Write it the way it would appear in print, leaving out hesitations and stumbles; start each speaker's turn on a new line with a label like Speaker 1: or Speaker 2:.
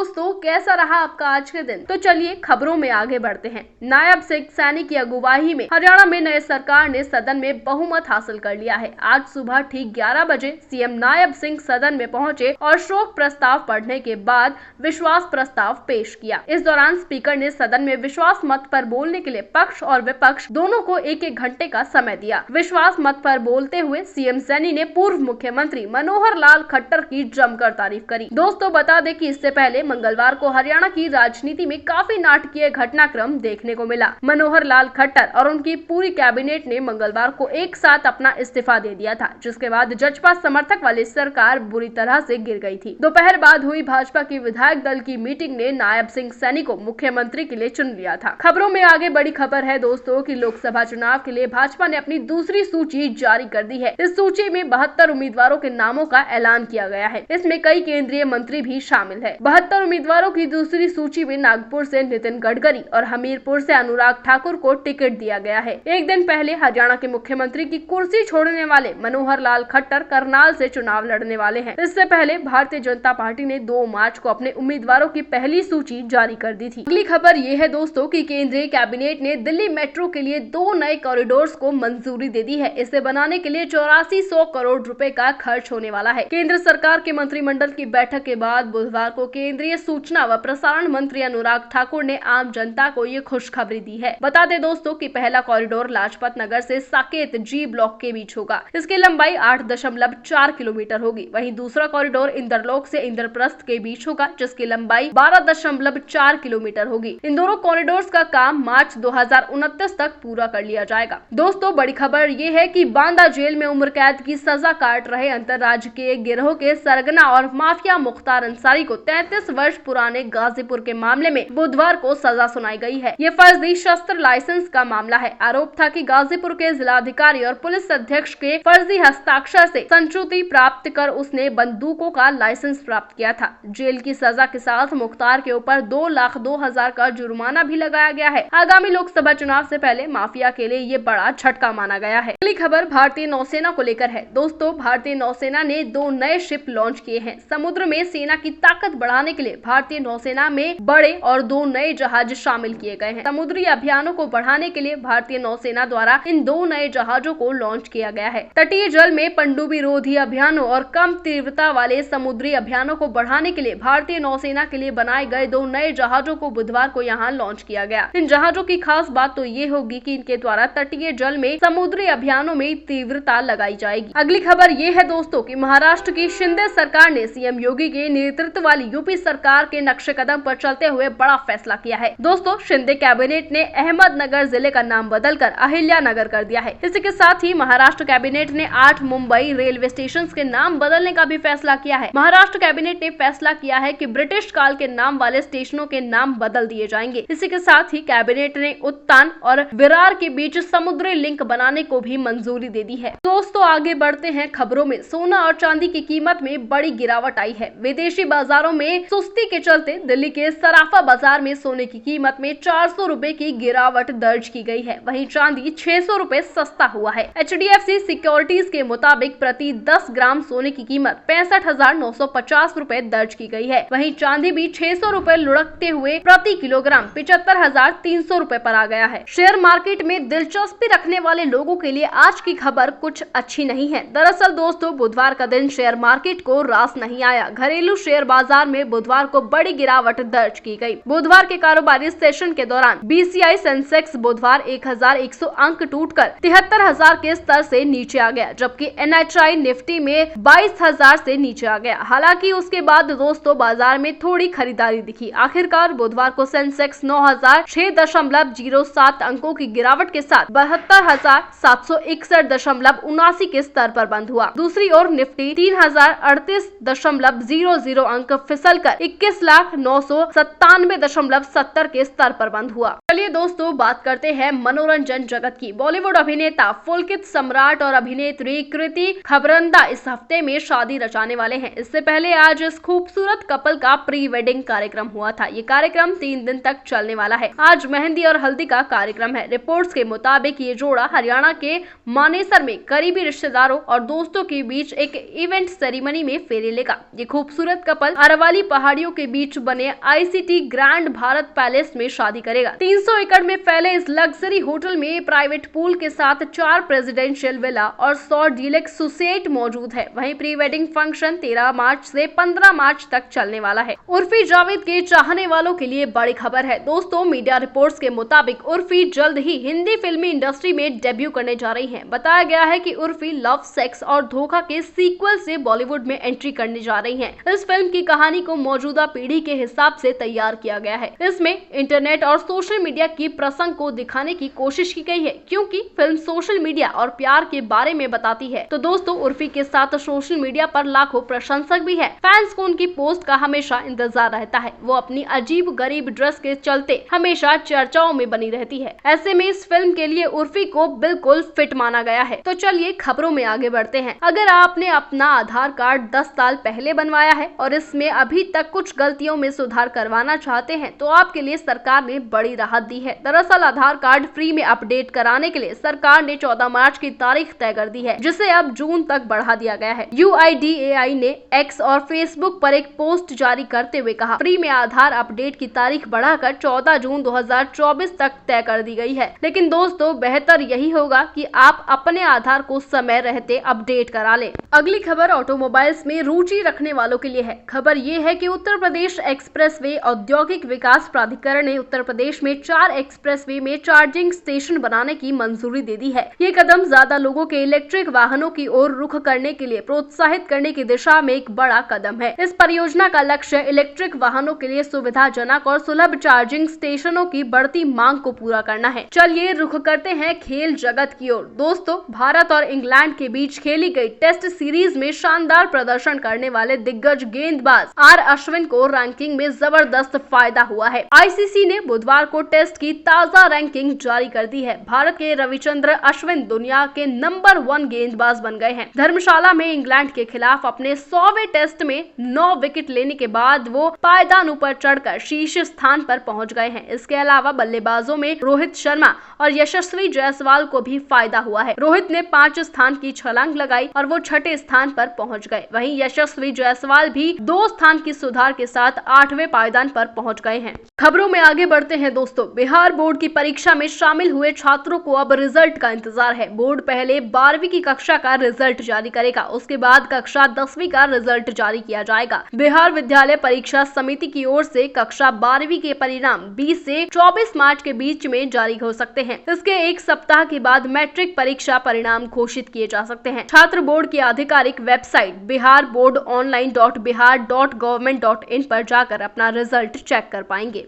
Speaker 1: दोस्तों कैसा रहा आपका आज के दिन? तो चलिए खबरों में आगे बढ़ते हैं। नायब सिंह सैनी की अगुवाई में हरियाणा में नए सरकार ने सदन में बहुमत हासिल कर लिया है। आज सुबह ठीक 11 बजे सीएम नायब सिंह सदन में पहुंचे और शोक प्रस्ताव पढ़ने के बाद विश्वास प्रस्ताव पेश किया। इस दौरान स्पीकर ने सदन में विश्वास मत पर बोलने के लिए पक्ष और विपक्ष दोनों को एक घंटे का समय दिया। विश्वास मत पर बोलते हुए सीएम सैनी ने पूर्व मुख्यमंत्री मनोहर लाल खट्टर की जमकर तारीफ करी। दोस्तों बता दें कि इससे पहले मंगलवार को हरियाणा की राजनीति में काफी नाटकीय घटनाक्रम देखने को मिला। मनोहर लाल खट्टर और उनकी पूरी कैबिनेट ने मंगलवार को एक साथ अपना इस्तीफा दे दिया था, जिसके बाद जजपा समर्थक वाली सरकार बुरी तरह से गिर गई थी। दोपहर बाद हुई भाजपा की विधायक दल की मीटिंग ने नायब सिंह सैनी को मुख्यमंत्री के लिए चुन लिया था। खबरों में आगे बड़ी खबर है दोस्तों कि लोकसभा चुनाव के लिए भाजपा ने अपनी दूसरी सूची जारी कर दी है। इस सूची में 72 उम्मीदवारों के नामों का ऐलान किया गया है। इसमें कई केंद्रीय मंत्री भी शामिल है। 72 उम्मीदवारों की दूसरी सूची में नागपुर से नितिन गडकरी और हमीरपुर से अनुराग ठाकुर को टिकट दिया गया है। एक दिन पहले हरियाणा के मुख्यमंत्री की कुर्सी छोड़ने वाले मनोहर लाल खट्टर करनाल से चुनाव लड़ने वाले हैं। इससे पहले भारतीय जनता पार्टी ने 2 मार्च को अपने उम्मीदवारों की पहली सूची जारी कर दी थी। अगली खबर ये है दोस्तों कि केंद्रीय कैबिनेट ने दिल्ली मेट्रो के लिए 2 नए कॉरिडोर्स को मंजूरी दे दी है। इसे बनाने के लिए 8400 करोड़ रुपए का खर्च होने वाला है। केंद्र सरकार के मंत्रिमंडल की बैठक के बाद बुधवार को केंद्रीय सूचना व प्रसारण मंत्री अनुराग ठाकुर ने आम जनता को ये खुशखबरी दी है। बता दें दोस्तों कि पहला कॉरिडोर लाजपत नगर से साकेत जी ब्लॉक के बीच होगा। इसकी लंबाई 8.4 किलोमीटर होगी। वहीं दूसरा कॉरिडोर इंद्रलोक से इंद्रप्रस्थ के बीच होगा, जिसकी लंबाई 12.4 किलोमीटर होगी। इन दोनों कॉरिडोर्स का काम मार्च 2029 तक पूरा कर लिया जाएगा। दोस्तों बड़ी खबर ये है कि बांदा जेल में उम्र कैद की सजा काट रहे अंतर्राज्यीय गिरोह के सरगना और माफिया मुख्तार अंसारी को 33 वर्ष पुराने गाजीपुर के मामले में बुधवार को सजा सुनाई गई है। ये फर्जी शस्त्र लाइसेंस का मामला है। आरोप था कि गाजीपुर के जिलाधिकारी और पुलिस अध्यक्ष के फर्जी हस्ताक्षर से संचिति प्राप्त कर उसने बंदूकों का लाइसेंस प्राप्त किया था। जेल की सजा के साथ मुख्तार के ऊपर 2,02,000 का जुर्माना भी लगाया गया है। आगामी लोकसभा चुनाव से पहले माफिया के लिए ये बड़ा झटका माना गया है। अगली खबर भारतीय नौसेना को लेकर है। दोस्तों भारतीय नौसेना ने 2 नए शिप लॉन्च किए हैं। समुद्र में सेना की ताकत बढ़ाने के लिए भारतीय नौसेना में बड़े और 2 नए जहाज शामिल किए गए हैं। समुद्री अभियानों को बढ़ाने के लिए भारतीय नौसेना द्वारा इन 2 नए जहाजों को लॉन्च किया गया है। तटीय जल में पनडुब्बी रोधी अभियानों और कम तीव्रता वाले समुद्री अभियानों को बढ़ाने के लिए भारतीय नौसेना के लिए बनाए गए 2 नए जहाजों को बुधवार को यहाँ लॉन्च किया गया। इन जहाजों की खास बात तो ये होगी कि इनके द्वारा तटीय जल में समुद्री अभियानों में तीव्रता लगाई जाएगी। अगली खबर ये है दोस्तों कि महाराष्ट्र की शिंदे सरकार ने सीएम योगी के नेतृत्व वाली यूपी सरकार के नक्शे कदम पर चलते हुए बड़ा फैसला किया है। दोस्तों शिंदे कैबिनेट ने अहमदनगर जिले का नाम बदलकर अहिल्यानगर कर दिया है। इसी के साथ ही महाराष्ट्र कैबिनेट ने 8 मुंबई रेलवे स्टेशन के नाम बदलने का भी फैसला किया है। महाराष्ट्र कैबिनेट ने फैसला किया है कि ब्रिटिश काल के नाम वाले स्टेशनों के नाम बदल दिए जाएंगे। इसी के साथ ही कैबिनेट ने उत्तान और विरार के बीच समुद्री लिंक बनाने को भी मंजूरी दे दी है। दोस्तों आगे बढ़ते हैं खबरों में। सोना और चांदी की कीमत में बड़ी गिरावट आई है। विदेशी बाजारों में सुस्ती के चलते दिल्ली के सराफा बाजार में सोने की कीमत में 400 रुपए की गिरावट दर्ज की गई है। वहीं चांदी 600 रुपए सस्ता हुआ है। HDFC सिक्योरिटीज के मुताबिक प्रति 10 ग्राम सोने की कीमत 65,950 रुपए दर्ज की गई है। वहीं चांदी भी 600 रुपए लुढ़कते हुए प्रति किलोग्राम 75,300 रुपए पर आ गया है। शेयर मार्केट में दिलचस्पी रखने वाले लोगों के लिए आज की खबर कुछ अच्छी नहीं है। दरअसल दोस्तों बुधवार का दिन शेयर मार्केट को रास नहीं आया। घरेलू शेयर बाजार में बुधवार को बड़ी गिरावट दर्ज की गई। बुधवार के कारोबारी सेशन के दौरान BCI सेंसेक्स बुधवार 1,100 अंक टूटकर 73,000 के स्तर से नीचे आ गया, जबकि NHI निफ्टी में 22,000 से नीचे आ गया। हालांकि उसके बाद दोस्तों बाजार में थोड़ी खरीदारी दिखी। आखिरकार बुधवार को सेंसेक्स 9,006.07 अंकों की गिरावट के साथ 72,761.79 के स्तर पर बंद हुआ। दूसरी ओर निफ्टी 3,038.00 अंक फिसलकर 21,997.70 के स्तर पर बंद हुआ। चलिए दोस्तों बात करते हैं मनोरंजन जगत की। बॉलीवुड अभिनेता पुलकित सम्राट और अभिनेत्री कृति खबरंदा इस हफ्ते में शादी रचाने वाले हैं। इससे पहले आज इस खूबसूरत कपल का प्री वेडिंग कार्यक्रम हुआ था। ये कार्यक्रम 3 दिन तक चलने वाला है। आज मेहंदी और हल्दी का कार्यक्रम है। रिपोर्ट्स के मुताबिक ये जोड़ा हरियाणा के मानेसर में करीबी रिश्तेदारों और दोस्तों के बीच एक इवेंट सेरेमनी में फेरे लेगा। ये खूबसूरत कपल अरवाली पहाड़ पहाड़ियों के बीच बने ICT ग्रैंड भारत पैलेस में शादी करेगा। 300 एकड़ में फैले इस लग्जरी होटल में प्राइवेट पूल के साथ 4 प्रेसिडेंशियल विला और 100 डीलक्स सुइट मौजूद है। वहीं प्री वेडिंग फंक्शन 13 मार्च से 15 मार्च तक चलने वाला है। उर्फी जावेद के चाहने वालों के लिए बड़ी खबर है। दोस्तों, मीडिया रिपोर्ट्स के मुताबिक उर्फी जल्द ही हिंदी फिल्मी इंडस्ट्री में डेब्यू करने जा रही हैं। बताया गया है कि उर्फी लव, सेक्स और धोखा के सीक्वल से बॉलीवुड में एंट्री करने जा रही हैं। इस फिल्म की कहानी को मौजूदा पीढ़ी के हिसाब से तैयार किया गया है। इसमें इंटरनेट और सोशल मीडिया की प्रसंग को दिखाने की कोशिश की गई है, क्योंकि फिल्म सोशल मीडिया और प्यार के बारे में बताती है। तो दोस्तों, उर्फी के साथ सोशल मीडिया पर लाखों प्रशंसक भी है। फैंस को उनकी पोस्ट का हमेशा इंतजार रहता है। वो अपनी अजीब गरीब ड्रेस के चलते हमेशा चर्चाओं में बनी रहती है। ऐसे में इस फिल्म के लिए उर्फी को बिल्कुल फिट माना गया है। तो चलिए खबरों में आगे बढ़ते हैं। अगर आपने अपना आधार कार्ड 10 साल पहले बनवाया है और इसमें अभी तक कुछ गलतियों में सुधार करवाना चाहते हैं, तो आपके लिए सरकार ने बड़ी राहत दी है। दरअसल आधार कार्ड फ्री में अपडेट कराने के लिए सरकार ने 14 मार्च की तारीख तय कर दी है, जिसे अब जून तक बढ़ा दिया गया है। UIDAI ने X और फेसबुक पर एक पोस्ट जारी करते हुए कहा, फ्री में आधार अपडेट की तारीख बढ़ाकर 14 जून 2024 तक तय कर दी गई है। लेकिन दोस्तों, बेहतर यही होगा कि आप अपने आधार को समय रहते अपडेट करा लें। अगली खबर ऑटोमोबाइल्स में रुचि रखने वालों के लिए है। खबर ये है कि उत्तर प्रदेश एक्सप्रेसवे औद्योगिक विकास प्राधिकरण ने उत्तर प्रदेश में 4 एक्सप्रेसवे में चार्जिंग स्टेशन बनाने की मंजूरी दे दी है। ये कदम ज्यादा लोगों के इलेक्ट्रिक वाहनों की ओर रुख करने के लिए प्रोत्साहित करने की दिशा में एक बड़ा कदम है। इस परियोजना का लक्ष्य इलेक्ट्रिक वाहनों के लिए सुविधाजनक और सुलभ चार्जिंग स्टेशनों की बढ़ती मांग को पूरा करना है। चलिए रुख करते हैं खेल जगत की ओर। दोस्तों, भारत और इंग्लैंड के बीच खेली गई टेस्ट सीरीज में शानदार प्रदर्शन करने वाले दिग्गज गेंदबाज R अश्विन को रैंकिंग में जबरदस्त फायदा हुआ है। ICC ने बुधवार को टेस्ट की ताजा रैंकिंग जारी कर दी है। भारत के रविचंद्र अश्विन दुनिया के नंबर 1 गेंदबाज बन गए हैं। धर्मशाला में इंग्लैंड के खिलाफ अपने 100वें टेस्ट में 9 विकेट लेने के बाद वो पायदान ऊपर चढ़कर शीर्ष स्थान पर पहुंच गए हैं। इसके अलावा बल्लेबाजों में रोहित शर्मा और यशस्वी जायसवाल को भी फायदा हुआ है। रोहित ने 5 स्थान की छलांग लगाई और वो 6ठे स्थान पर पहुंच गए। वहीं यशस्वी जायसवाल भी 2 स्थान की सुधार के साथ 8वें पायदान पर पहुंच गए हैं। खबरों में आगे बढ़ते हैं दोस्तों। बिहार बोर्ड की परीक्षा में शामिल हुए छात्रों को अब रिजल्ट का इंतजार है। बोर्ड पहले 12वीं की कक्षा का रिजल्ट जारी करेगा, उसके बाद कक्षा 10वीं का रिजल्ट जारी किया जाएगा। बिहार विद्यालय परीक्षा समिति की ओर से कक्षा 12वीं के परिणाम 20 से 24 मार्च के बीच में जारी हो सकते हैं। इसके एक सप्ताह के बाद मैट्रिक परीक्षा परिणाम घोषित किए जा सकते हैं। छात्र बोर्ड की आधिकारिक वेबसाइट biharboardonline.bihar.government.in पर जाकर अपना रिजल्ट चेक कर पाएंगे।